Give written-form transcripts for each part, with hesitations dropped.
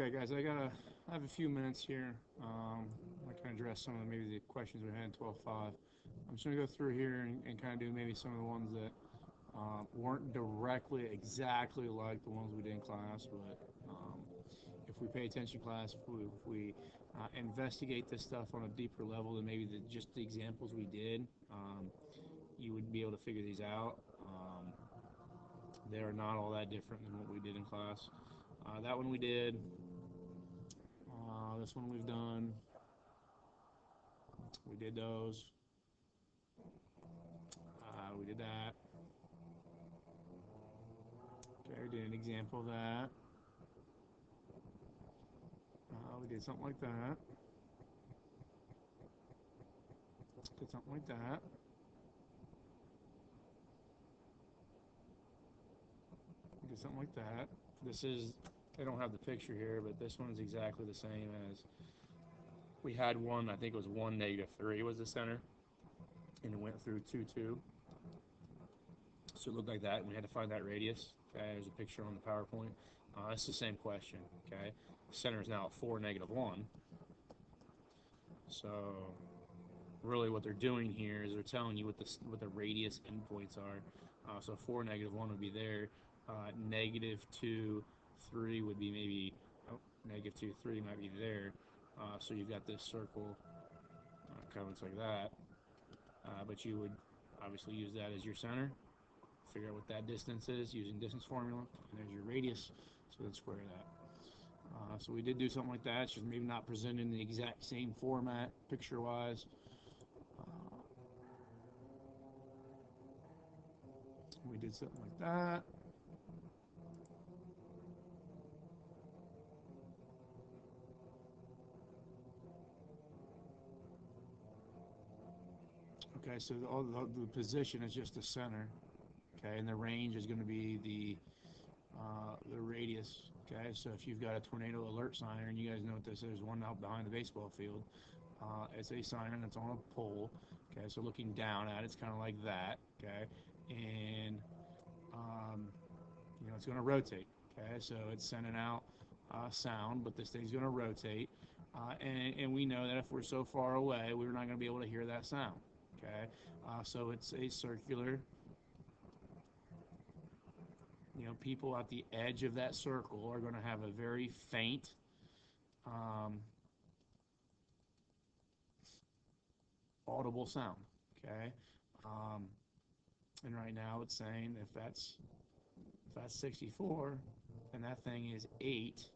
Okay, guys, I have a few minutes here. I can address some of maybe the questions we had in 12.5. I'm just going to go through here and kind of do maybe some of the ones that weren't directly exactly like the ones we did in class, but if we pay attention in class, if we investigate this stuff on a deeper level than maybe just the examples we did, you would be able to figure these out. They are not all that different than what we did in class. That one we did. This one we've done. We did those. We did that. Okay, we did an example of that. We did something like that. Did something like that. Did something like that. This is, I don't have the picture here, but this one's exactly the same as we had one. I think it was 1, -3 was the center, and it went through 2, 2. So it looked like that, and we had to find that radius. Okay, there's a picture on the PowerPoint. It's the same question. Okay, the center is now at 4, -1. So really, what they're doing here is they're telling you what the radius endpoints are. So 4, -1 would be there. -2, 3 would be maybe. Oh, -2, 3 might be there. So you've got this circle. Kind of looks like that. But you would obviously use that as your center. Figure out what that distance is using distance formula, and there's your radius, so then square that. So we did do something like that. It's just maybe not presented in the exact same format, picture-wise. We did something like that. Okay, so all the position is just the center. Okay, and the range is going to be the radius. Okay, so if you've got a tornado alert sign, and you guys know what this is, one out behind the baseball field. It's a siren that's on a pole. Okay, so looking down at it's kind of like that. Okay, and it's going to rotate. Okay, so it's sending out sound, but this thing's going to rotate. And we know that if we're so far away, we're not going to be able to hear that sound. Okay, so it's a circular. People at the edge of that circle are going to have a very faint audible sound. Okay, um, and right now it's saying if that's 64, and that thing is 8,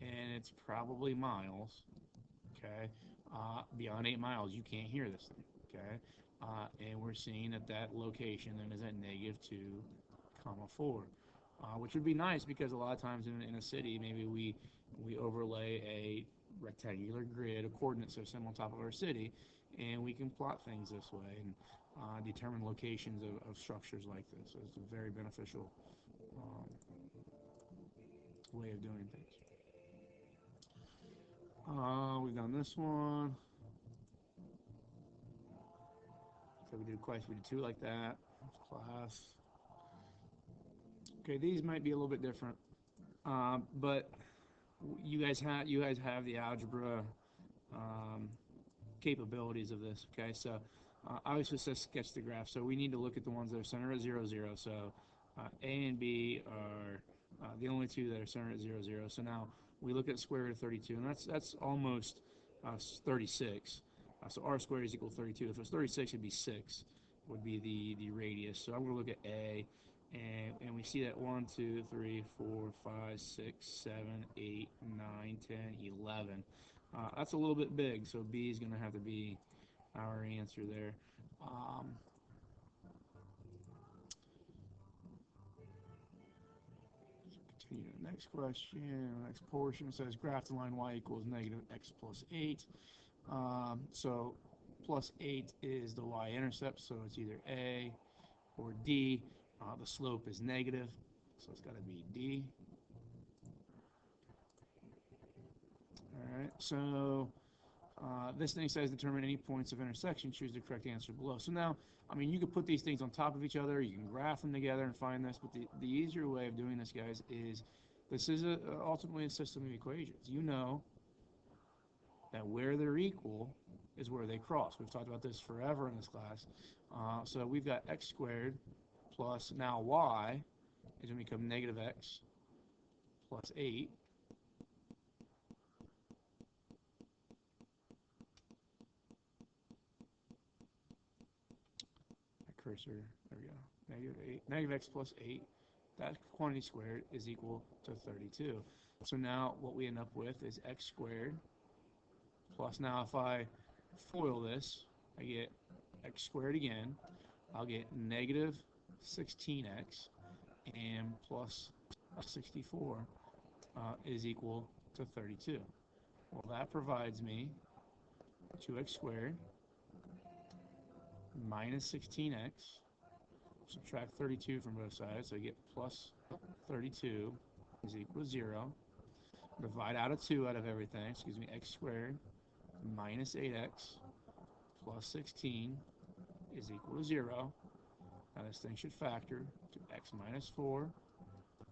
and it's probably miles. Okay, beyond 8 miles, you can't hear this thing. Okay, and we're seeing that location then is at -2, 4, which would be nice because a lot of times in a city, maybe we overlay a rectangular grid, a coordinate system on top of our city, and we can plot things this way and determine locations of structures like this. So it's a very beneficial um, way of doing things. We've done this one. So we did 2 like that. Class. Okay, these might be a little bit different, but you guys have the algebra um, capabilities of this. Okay, so obviously it says sketch the graph, so we need to look at the ones that are centered at 0, 0. So A and B are the only two that are centered at 0, 0. So now we look at square root of 32, and that's almost 36. So r squared is equal to 32. If it was 36, it'd be 6 would be the radius. So I'm going to look at A, and we see that 1, 2, 3, 4, 5, 6, 7, 8, 9, 10, 11. That's a little bit big, so B is going to have to be our answer there. Continue to the next question. Next portion says graph the line y equals -x plus 8. So plus 8 is the y-intercept, so it's either A or D. The slope is negative, so it's got to be D. All right, so this thing says determine any points of intersection, choose the correct answer below. So now, I mean, you could put these things on top of each other, you can graph them together and find this, but the easier way of doing this, guys, is This is ultimately a system of equations. You know that where they're equal is where they cross. We've talked about this forever in this class. So we've got x squared plus now y is going to become negative x plus 8. My cursor, there we go. Negative 8, negative x plus 8. That quantity squared is equal to 32. So now what we end up with is x squared plus, now if I FOIL this, I get x squared again. I'll get negative 16x and plus 64 is equal to 32. Well, that provides me 2x squared minus 16x, subtract 32 from both sides, so I get plus 32 is equal to 0. Divide out a 2 out of everything, excuse me, x squared minus 8x plus 16 is equal to 0. Now this thing should factor to x minus 4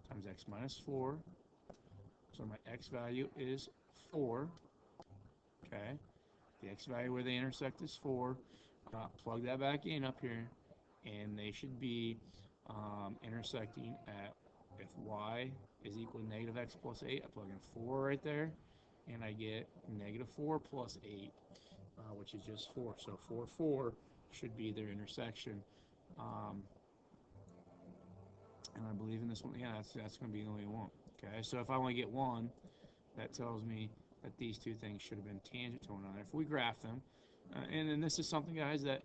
times x minus 4. So my x value is 4. Okay. The x value where they intersect is 4. Plug that back in up here, and they should be intersecting at, if y is equal to negative x plus 8, I plug in 4 right there, and I get negative 4 plus 8, which is just 4. So 4, 4 should be their intersection. And I believe in this one, yeah, that's going to be the only one. Okay, so if I want to get 1, that tells me that these two things should have been tangent to one another. If we graph them, and then this is something, guys, that,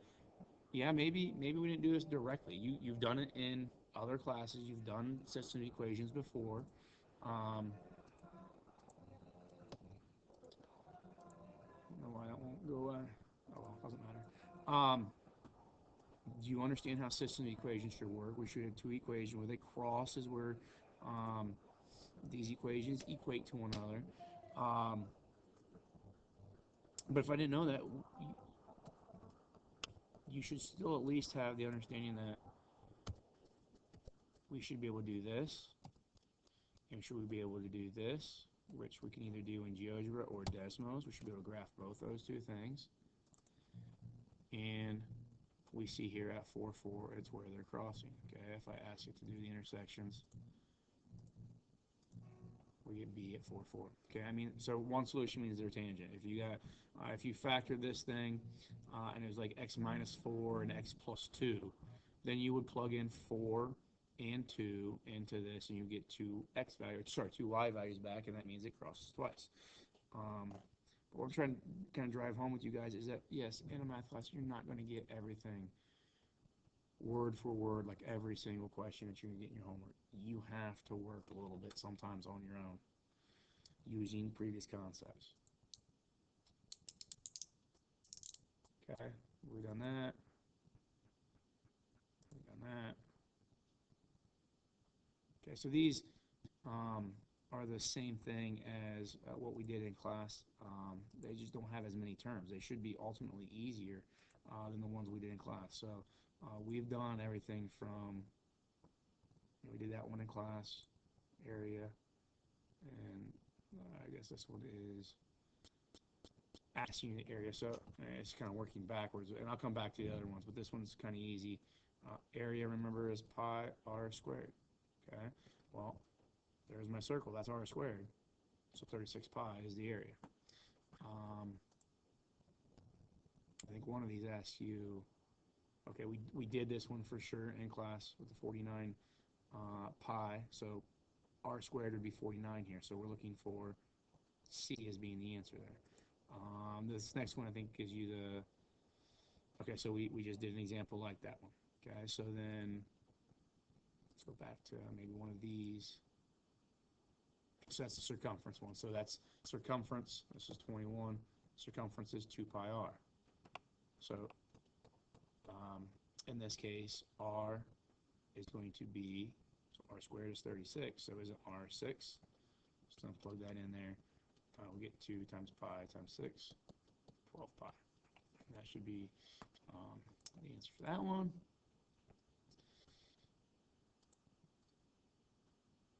yeah, maybe we didn't do this directly. You've done it in other classes. You've done system equations before. I don't know why that won't go away. Oh, well, doesn't matter. Do you understand how system equations should work? We should have two equations where they cross is where these equations equate to one another. But if I didn't know that, you should still at least have the understanding that we should be able to do this, and should we be able to do this, which we can either do in GeoGebra or Desmos. We should be able to graph both those two things. And we see here at 4, 4, it's where they're crossing. Okay, if I ask it to do the intersections, we get B at 4, 4. Okay, I mean, so one solution means they're tangent. If you got, if you factor this thing, and it was like x minus 4 and x plus 2, then you would plug in 4 and 2 into this, and you get two y values back, and that means it crosses twice. But what I'm trying to kind of drive home with you guys is that, yes, in a math class, you're not going to get everything word for word, like every single question that you're going to get in your homework. You have to work a little bit sometimes on your own using previous concepts. Okay, we've done that. We've done that. Okay, so these are the same thing as what we did in class. They just don't have as many terms. They should be ultimately easier than the ones we did in class. So we've done everything from, we did that one in class, area, and I guess this one is asking you the area. So it's kind of working backwards, and I'll come back to the other ones, but this one's kind of easy. Area, remember, is pi r squared. Okay, well, there's my circle. That's r squared. So 36 pi is the area. I think one of these asks you, okay, we did this one for sure in class with the 49 pi. So r squared would be 49 here. So we're looking for C as being the answer there. This next one I think gives you the, okay, so we just did an example like that one. Okay, so then let's go back to maybe one of these. So that's the circumference one. So that's circumference. This is 21. Circumference is 2 pi r. So in this case, r is going to be, so r squared is 36. So is it r6? Just going to plug that in there. We'll get 2 times pi times 6, 12 pi. And that should be the answer for that one.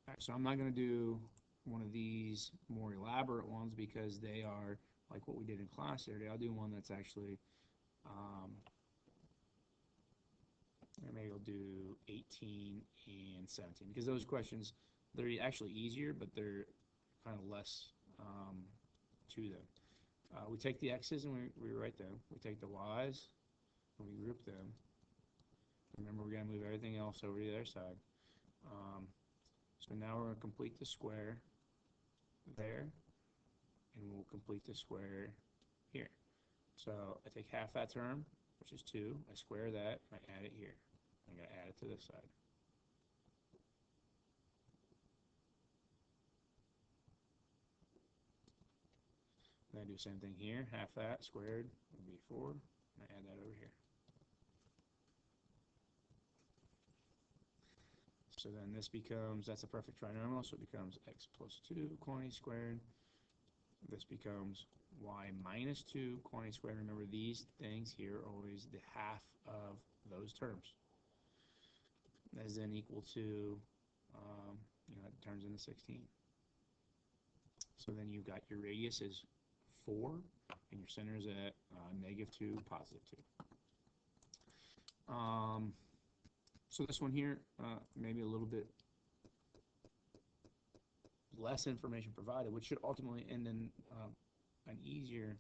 Alright, so I'm not going to do one of these more elaborate ones because they are like what we did in class today. I'll do one that's actually, maybe I'll do 18 and 17 because those questions, they're actually easier, but they're kind of less to them. We take the x's and we write them. We take the y's and we group them. Remember, we're going to move everything else over to the other side. So now we're going to complete the square there, and we'll complete the square here. So I take half that term, which is 2, I square that, I add it here. I'm going to add it to this side. Then I do the same thing here, half that squared would be 4, and I add that over here. So then this becomes, that's a perfect trinomial, so it becomes x plus 2 quantity squared. This becomes y minus 2 quantity squared. Remember, these things here are always the half of those terms. That is then equal to, it turns into 16. So then you've got your radius is 4, and your center is at -2, +2. So this one here, maybe a little bit less information provided, which should ultimately end in an easier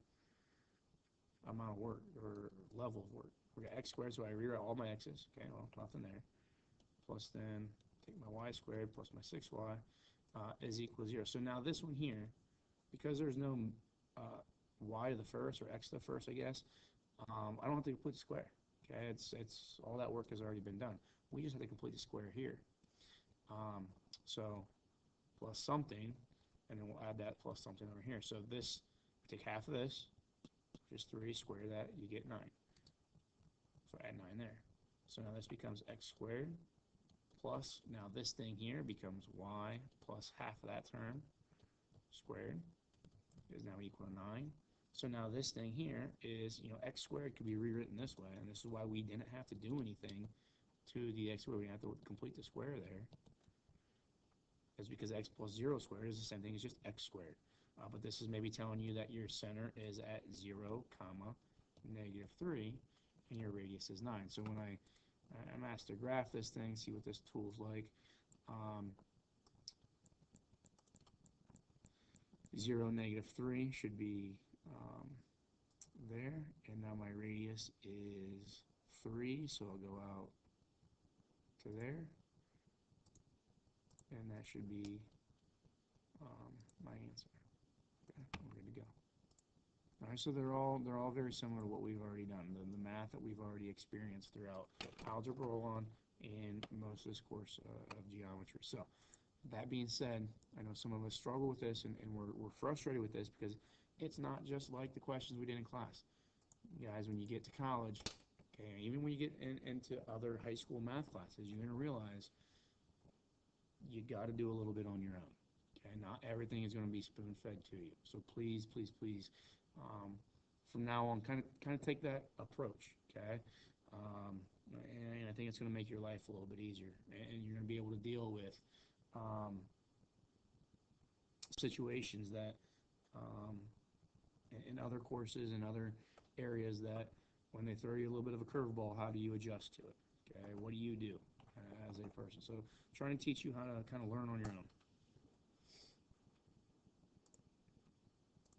amount of work or level of work. We got x squared, so I rewrite all my x's. Okay, well, nothing there. Plus then take my y squared plus my 6y is equal to 0. So now this one here, because there's no y to the first or x to the first, I guess, I don't have to complete the square. Okay, it's all that work has already been done. We just have to complete the square here. So plus something, and then we'll add that plus something over here. So this, take half of this, which is 3, square that, you get 9. So add 9 there. So now this becomes x squared plus, now this thing here becomes y plus half of that term squared is now equal to 9. So now this thing here is, x squared could be rewritten this way, and this is why we didn't have to do anything to the x squared. We didn't have to complete the square there. Is because x plus 0 squared is the same thing as just x squared. But this is maybe telling you that your center is at 0, -3, and your radius is 9. So when I'm asked to graph this thing, see what this tool's like. 0, -3 should be there, and now my radius is 3, so I'll go out to there, and that should be my answer. Okay, I'm good to go. All right, so they're all very similar to what we've already done, the math that we've already experienced throughout Algebra 1 and most of this course of geometry. So that being said, I know some of us struggle with this, and we're frustrated with this because it's not just like the questions we did in class. Guys, when you get to college, okay, even when you get into other high school math classes, you're going to realize you got to do a little bit on your own. Okay, not everything is going to be spoon-fed to you. So please, please, please, from now on, kind of take that approach. Okay, and I think it's going to make your life a little bit easier, and you're going to be able to deal with situations that in other courses and other areas that when they throw you a little bit of a curveball, how do you adjust to it? Okay, what do you do as a person? So trying to teach you how to kind of learn on your own.